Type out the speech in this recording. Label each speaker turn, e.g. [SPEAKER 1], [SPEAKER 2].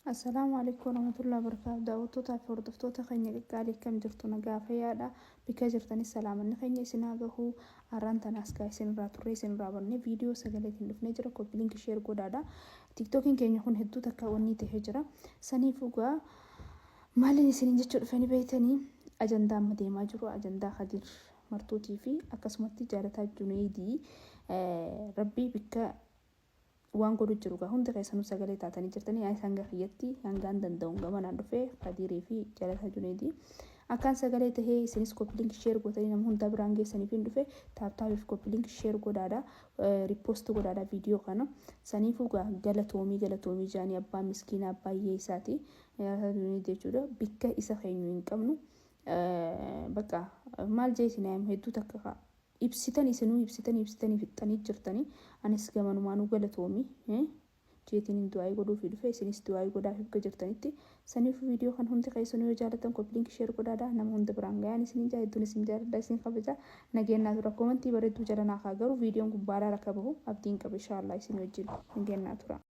[SPEAKER 1] السلام عليكم ورحمة الله وبركاته. دعوتو فردفتو تخيني قالي كم جرتو نقافة يادا بك جرتني السلام نخيني سناغه أرانتا ناسكا سنرا توري سنرا برني فيديو سجلت نفني جرا كوبي لينك شير قدادا تيك توكين كين يكون هدو تكاوني تهجرا سني فوقا مالني سنين جتشو فاني بيتني أجندا مديما جرو أجندا خدير مرتوتي في أكسمتي جارتا جنيدي ربي بك waan godhu jiru gaa hundi keessanuu sagalee taatanii jirtanii yaa isaan gafiyyatti hangaan danda'uun gamanaan dhufee Qadirii fi Jalataa Juneedii akkaan sagalee tahee isinis koppiliink sheer gootanii nama hunda biraan geessaniif hin dhufe taaptaabiif koppiliink sheer godhaadha riipoost godhaadha viidiyoo kana saniifuu gaa galatoomii jaanii abbaa miskiina abbaay'ee isaati Jalataa Juneedii jechuudha bikka isa keenyu hin qabnu bakka maal jeesinaa hedduu takka ibsitan isinuu ibsitanii fixanii jirtanii anis gamanumaanuu galatoomii jeetiin du'aa godhuuf dhufe isinis du'aa godhaaf jirtanitti saniif viidiyoo kan hundi keessanuu yoo jaalatan koppiliink sheer godhaadha nama hunda biraan ga'an isin jaalattun isin jaalladha isin kabaja nageenyaa tura komentii bareedduu jalanaa kaa garuu viidiyoon gubbaadhaa rakka bahu abdiin qaba inshaallah isin wajjin nageenyaa tura.